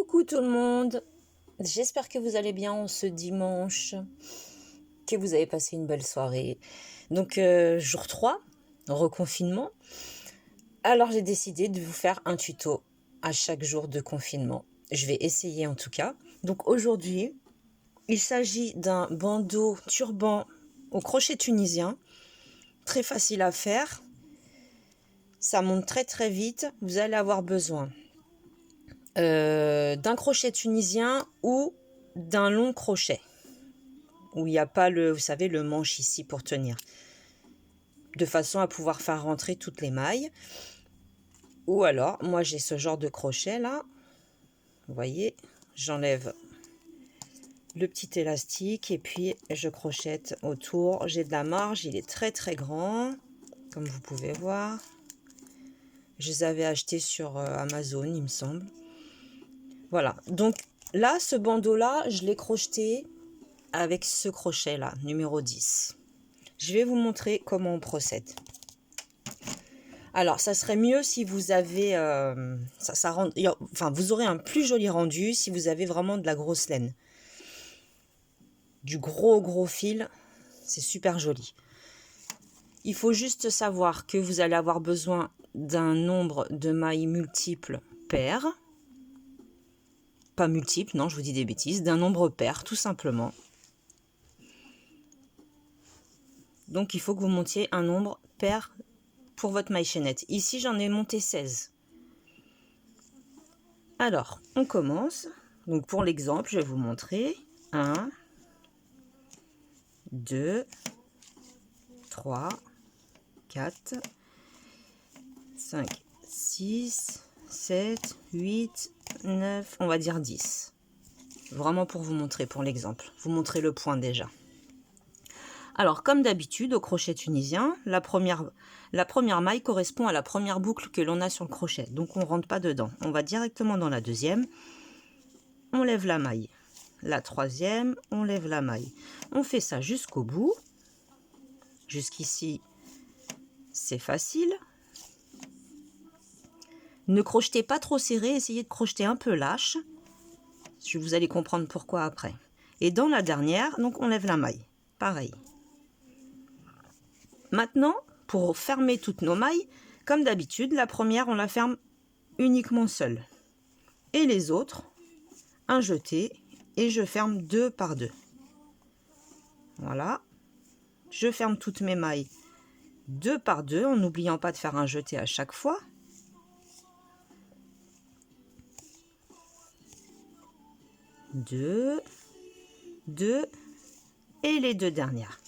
Coucou tout le monde, j'espère que vous allez bien en ce dimanche, que vous avez passé une belle soirée. Donc jour 3, reconfinement. Alors j'ai décidé de vous faire un tuto à chaque jour de confinement. Je vais essayer en tout cas. Donc aujourd'hui, il s'agit d'un bandeau turban au crochet tunisien, très facile à faire. Ça monte très très vite, vous allez avoir besoin d'un crochet tunisien ou d'un long crochet où il n'y a pas le, vous savez, le manche ici pour tenir, de façon à pouvoir faire rentrer toutes les mailles. Ou alors, moi j'ai ce genre de crochet là, vous voyez, j'enlève le petit élastique et puis je crochette autour. J'ai de la marge, il est très très grand, comme vous pouvez voir. Je les avais achetés sur Amazon, il me semble. Voilà, donc là, ce bandeau-là, je l'ai crocheté avec ce crochet-là, numéro 10. Je vais vous montrer comment on procède. Alors, ça serait mieux si vous avez... vous aurez un plus joli rendu si vous avez vraiment de la grosse laine. Du gros fil, c'est super joli. Il faut juste savoir que vous allez avoir besoin d'un nombre de mailles multiples paires. Pas multiples, non, je vous dis des bêtises. D'un nombre pair, tout simplement. Donc, il faut que vous montiez un nombre pair pour votre maille chaînette. Ici, j'en ai monté 16. Alors, on commence. Donc, pour l'exemple, je vais vous montrer. 1, 2, 3, 4, 5, 6, 7, 8, 9, on va dire 10. Vraiment pour vous montrer, pour l'exemple. Vous montrer le point déjà. Alors, comme d'habitude, au crochet tunisien, la première maille correspond à la première boucle que l'on a sur le crochet. Donc, on ne rentre pas dedans. On va directement dans la deuxième. On lève la maille. La troisième, on lève la maille. On fait ça jusqu'au bout. Jusqu'ici, c'est facile. Ne crochetez pas trop serré, essayez de crocheter un peu lâche. Vous allez comprendre pourquoi après. Et dans la dernière, donc on lève la maille. Pareil. Maintenant, pour fermer toutes nos mailles, comme d'habitude, la première, on la ferme uniquement seule. Et les autres, un jeté, et je ferme 2 par 2. Voilà. Je ferme toutes mes mailles 2 par 2, en n'oubliant pas de faire un jeté à chaque fois. Deux et les 2 dernières.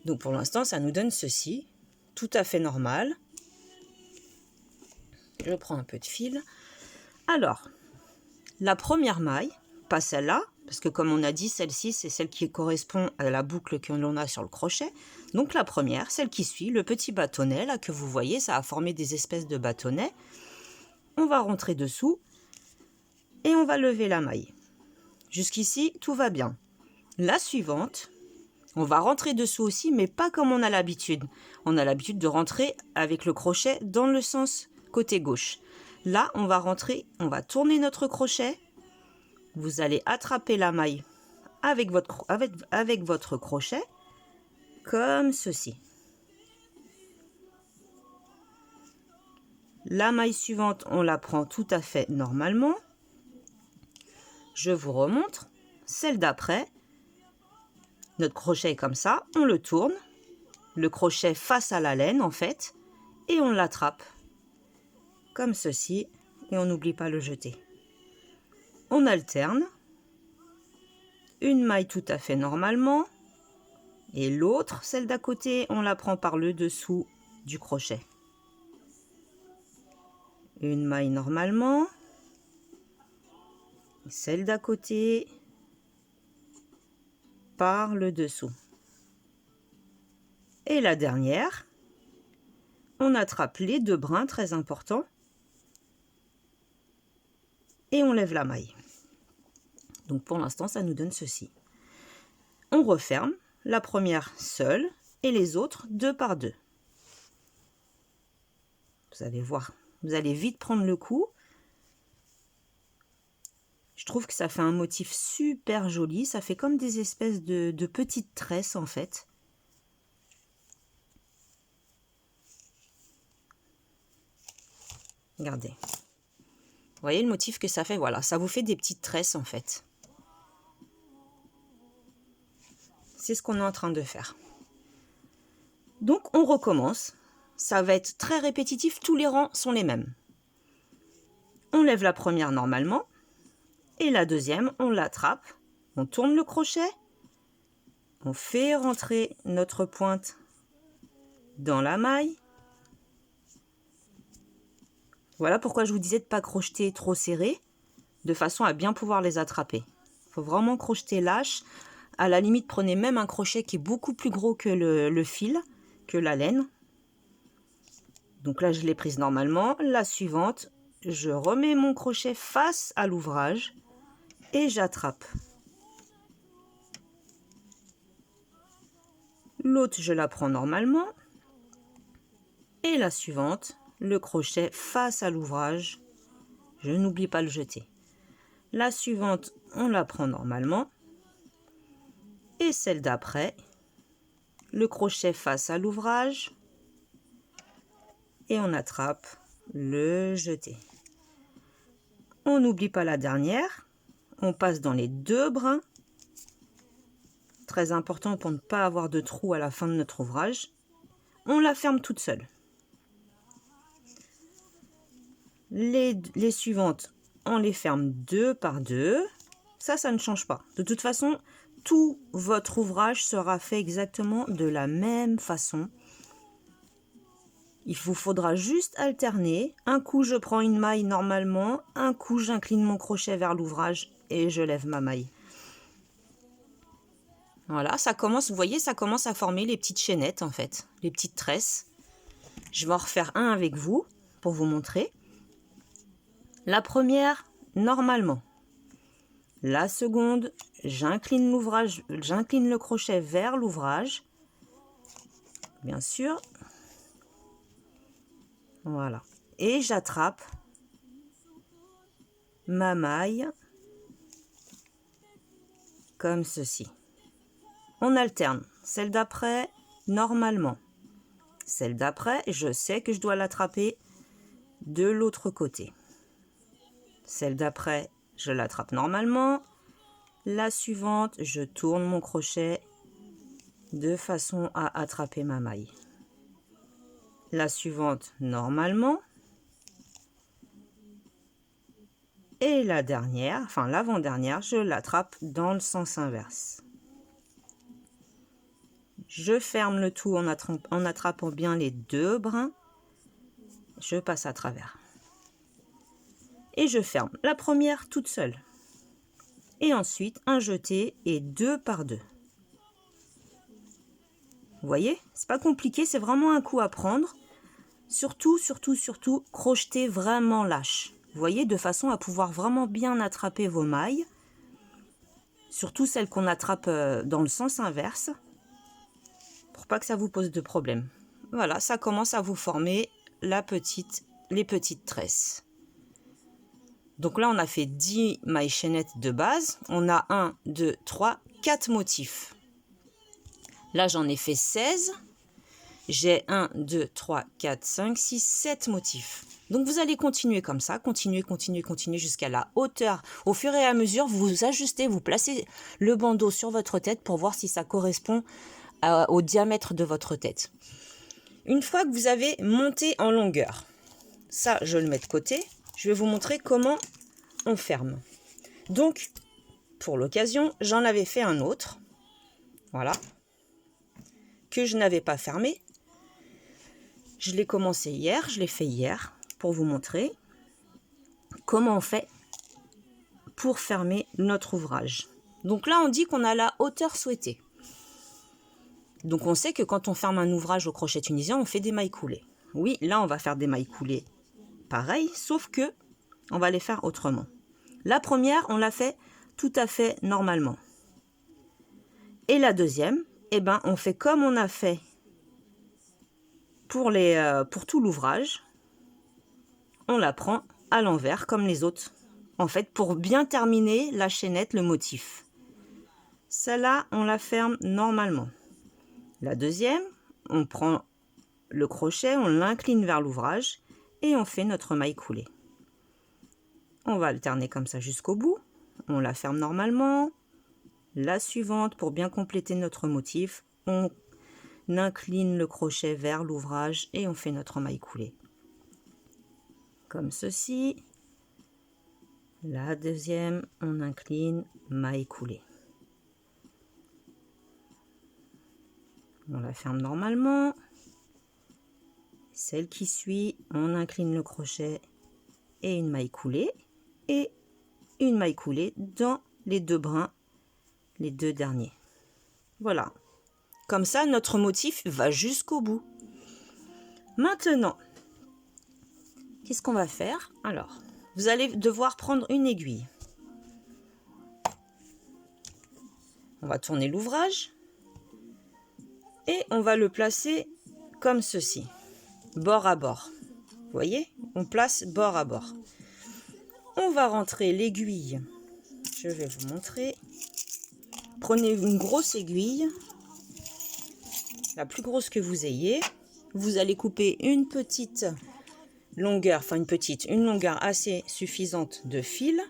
Donc pour l'instant, ça nous donne ceci, tout à fait normal. Je prends un peu de fil. Alors, la première maille, pas celle-là, parce que comme on a dit, celle-ci, c'est celle qui correspond à la boucle que l'on a sur le crochet. Donc la première, celle qui suit, le petit bâtonnet, là que vous voyez, ça a formé des espèces de bâtonnets. On va rentrer dessous et on va lever la maille. Jusqu'ici, tout va bien. La suivante, on va rentrer dessous aussi, mais pas comme on a l'habitude. On a l'habitude de rentrer avec le crochet dans le sens côté gauche. Là, on va rentrer, on va tourner notre crochet. Vous allez attraper la maille avec votre crochet, comme ceci. La maille suivante, on la prend tout à fait normalement. Je vous remontre. Celle d'après, notre crochet est comme ça, on le tourne. Le crochet face à la laine en fait, et on l'attrape comme ceci, et on n'oublie pas le jeter. On alterne, une maille tout à fait normalement, et l'autre, celle d'à côté, on la prend par le dessous du crochet. Une maille normalement, celle d'à côté par le dessous. Et la dernière, on attrape les 2 brins, très importants, et on lève la maille. Donc pour l'instant, ça nous donne ceci. On referme, la première seule, et les autres 2 par 2. Vous allez voir, vous allez vite prendre le coup. Je trouve que ça fait un motif super joli. Ça fait comme des espèces de petites tresses en fait. Regardez. Vous voyez le motif que ça fait? Voilà, ça vous fait des petites tresses en fait. C'est ce qu'on est en train de faire. Donc on recommence. Ça va être très répétitif, tous les rangs sont les mêmes. On lève la première normalement. Et la deuxième, on l'attrape. On tourne le crochet. On fait rentrer notre pointe dans la maille. Voilà pourquoi je vous disais de ne pas crocheter trop serré, de façon à bien pouvoir les attraper. Il faut vraiment crocheter lâche. À la limite, prenez même un crochet qui est beaucoup plus gros que le fil, que la laine. Donc là, je l'ai prise normalement. La suivante, je remets mon crochet face à l'ouvrage et j'attrape. L'autre, je la prends normalement. Et la suivante, le crochet face à l'ouvrage. Je n'oublie pas de le jeter. La suivante, on la prend normalement. Et celle d'après, le crochet face à l'ouvrage. Et on attrape le jeté. On n'oublie pas la dernière. On passe dans les deux brins. Très important pour ne pas avoir de trou à la fin de notre ouvrage. On la ferme toute seule. Les suivantes, on les ferme deux par deux. Ça ne change pas. De toute façon, tout votre ouvrage sera fait exactement de la même façon. Il vous faudra juste alterner. Un coup, je prends une maille normalement. Un coup, j'incline mon crochet vers l'ouvrage et je lève ma maille. Voilà, ça commence, vous voyez, ça commence à former les petites chaînettes en fait, les petites tresses. Je vais en refaire un avec vous pour vous montrer. La première, normalement. La seconde, j'incline le crochet vers l'ouvrage. Bien sûr. Voilà. Et j'attrape ma maille comme ceci. On alterne. Celle d'après, normalement. Celle d'après, je sais que je dois l'attraper de l'autre côté. Celle d'après, je l'attrape normalement. La suivante, je tourne mon crochet de façon à attraper ma maille. La suivante, normalement. Et la dernière, enfin l'avant-dernière, je l'attrape dans le sens inverse. Je ferme le tout en attrapant bien les deux brins. Je passe à travers. Et je ferme la première toute seule. Et ensuite, un jeté et deux par deux. Vous voyez, c'est pas compliqué, c'est vraiment un coup à prendre. Surtout, crochetez vraiment lâche. Vous voyez, de façon à pouvoir vraiment bien attraper vos mailles. Surtout celles qu'on attrape dans le sens inverse. Pour pas que ça vous pose de problème. Voilà, ça commence à vous former les petites tresses. Donc là, on a fait 10 mailles chaînettes de base. On a 1, 2, 3, 4 motifs. Là, j'en ai fait 16. J'ai 1, 2, 3, 4, 5, 6, 7 motifs. Donc, vous allez continuer comme ça. Continuer jusqu'à la hauteur. Au fur et à mesure, vous ajustez, vous placez le bandeau sur votre tête pour voir si ça correspond au diamètre de votre tête. Une fois que vous avez monté en longueur, ça, je le mets de côté. Je vais vous montrer comment on ferme. Donc, pour l'occasion, j'en avais fait un autre. Voilà. Que je n'avais pas fermé. Je l'ai commencé hier, je l'ai fait hier pour vous montrer comment on fait pour fermer notre ouvrage. Donc là, on dit qu'on a la hauteur souhaitée. Donc on sait que quand on ferme un ouvrage au crochet tunisien, on fait des mailles coulées. Oui, là, on va faire des mailles coulées pareil, sauf que on va les faire autrement. La première, on l'a fait tout à fait normalement. Et la deuxième, eh ben, on fait comme on a fait pour tout l'ouvrage. On la prend à l'envers comme les autres en fait, pour bien terminer la chaînette, le motif. Celle-là, on la ferme normalement. La deuxième, on prend le crochet, on l'incline vers l'ouvrage et on fait notre maille coulée. On va alterner comme ça jusqu'au bout. On la ferme normalement. La suivante, pour bien compléter notre motif, on incline le crochet vers l'ouvrage et on fait notre maille coulée. Comme ceci. La deuxième, on incline, maille coulée. On la ferme normalement. Celle qui suit, on incline le crochet et une maille coulée. Et une maille coulée dans les deux brins, les deux derniers. Voilà. Comme ça, notre motif va jusqu'au bout. Maintenant, qu'est-ce qu'on va faire? Alors, vous allez devoir prendre une aiguille. On va tourner l'ouvrage et on va le placer comme ceci, bord à bord. Vous voyez? On place bord à bord. On va rentrer l'aiguille. Je vais vous montrer. Prenez une grosse aiguille, la plus grosse que vous ayez. Vous allez couper une petite longueur, une longueur assez suffisante de fil,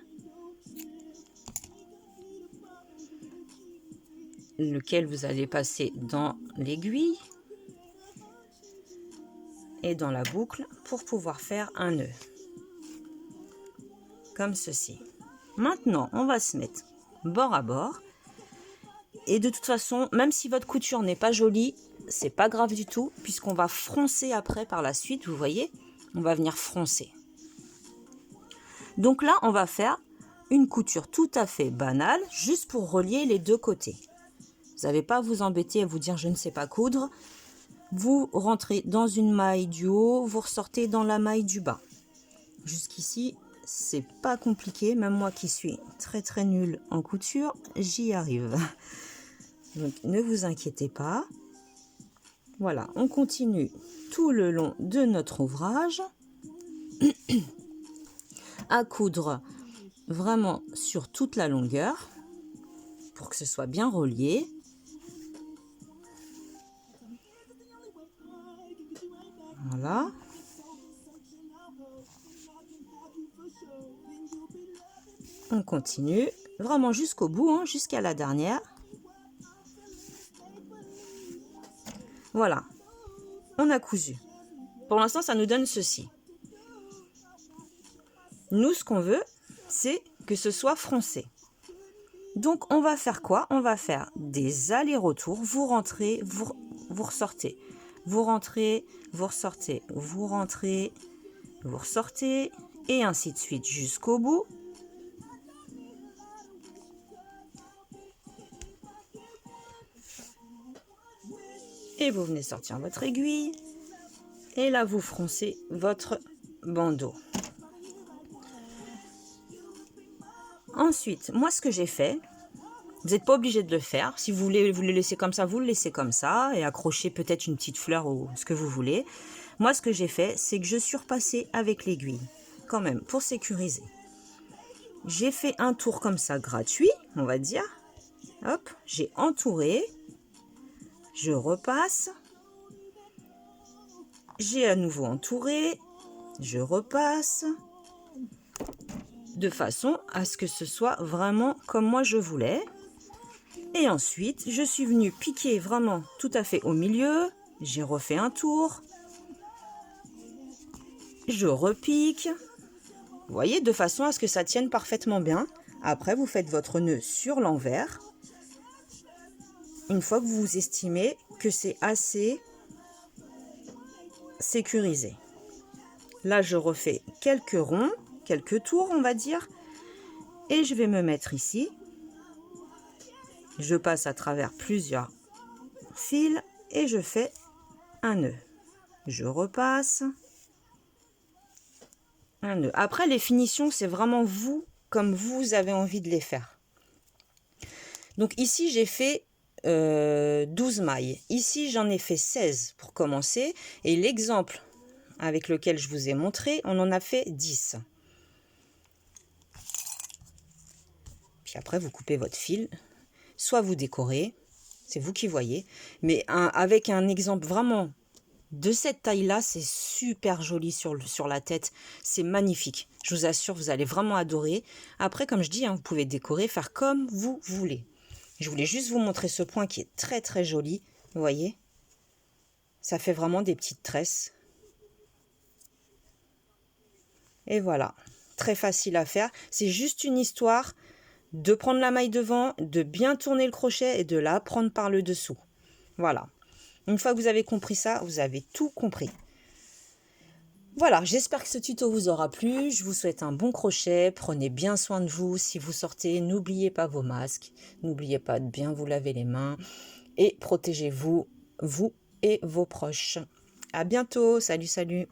lequel vous allez passer dans l'aiguille et dans la boucle pour pouvoir faire un nœud. Comme ceci. Maintenant, on va se mettre bord à bord. Et de toute façon, même si votre couture n'est pas jolie, c'est pas grave du tout, puisqu'on va froncer après par la suite, vous voyez, on va venir froncer. Donc là, on va faire une couture tout à fait banale, juste pour relier les deux côtés. Vous n'avez pas à vous embêter à vous dire je ne sais pas coudre. Vous rentrez dans une maille du haut, vous ressortez dans la maille du bas. Jusqu'ici, c'est pas compliqué, même moi qui suis très nulle en couture, j'y arrive. Donc ne vous inquiétez pas. Voilà, on continue tout le long de notre ouvrage à coudre vraiment sur toute la longueur pour que ce soit bien relié. Voilà. On continue vraiment jusqu'au bout, hein, jusqu'à la dernière. Voilà, on a cousu. Pour l'instant, ça nous donne ceci. Nous, ce qu'on veut, c'est que ce soit froncé. Donc, on va faire quoi? On va faire des allers-retours. Vous rentrez, vous ressortez. Vous rentrez, vous ressortez. Vous rentrez, vous ressortez. Et ainsi de suite jusqu'au bout. Et vous venez sortir votre aiguille. Et là, vous froncez votre bandeau. Ensuite, moi, ce que j'ai fait, vous n'êtes pas obligé de le faire. Si vous voulez vous le laisser comme ça, vous le laissez comme ça. Et accrocher peut-être une petite fleur ou ce que vous voulez. Moi, ce que j'ai fait, c'est que je suis repassée avec l'aiguille. Quand même, pour sécuriser. J'ai fait un tour comme ça, gratuit, on va dire. Hop, j'ai entouré. Je repasse. J'ai à nouveau entouré. Je repasse. De façon à ce que ce soit vraiment comme moi je voulais. Et ensuite, je suis venue piquer vraiment tout à fait au milieu. J'ai refait un tour. Je repique. Vous voyez, de façon à ce que ça tienne parfaitement bien. Après, vous faites votre nœud sur l'envers. Une fois que vous estimez que c'est assez sécurisé. Là, je refais quelques ronds, quelques tours, on va dire. Et je vais me mettre ici. Je passe à travers plusieurs fils et je fais un nœud. Je repasse. Un nœud. Après, les finitions, c'est vraiment vous, comme vous avez envie de les faire. Donc ici, j'ai fait 12 mailles. Ici, j'en ai fait 16 pour commencer. Et l'exemple avec lequel je vous ai montré, on en a fait 10. Puis après, vous coupez votre fil. Soit vous décorez, c'est vous qui voyez. Mais avec un exemple vraiment de cette taille-là, c'est super joli sur la tête. C'est magnifique. Je vous assure, vous allez vraiment adorer. Après, comme je dis, hein, vous pouvez décorer, faire comme vous voulez. Je voulais juste vous montrer ce point qui est très très joli. Vous voyez? Ça fait vraiment des petites tresses. Et voilà. Très facile à faire. C'est juste une histoire de prendre la maille devant, de bien tourner le crochet et de la prendre par le dessous. Voilà. Une fois que vous avez compris ça, vous avez tout compris. Voilà, j'espère que ce tuto vous aura plu. Je vous souhaite un bon crochet. Prenez bien soin de vous. Si vous sortez, n'oubliez pas vos masques. N'oubliez pas de bien vous laver les mains. Et protégez-vous, vous et vos proches. À bientôt. Salut, salut.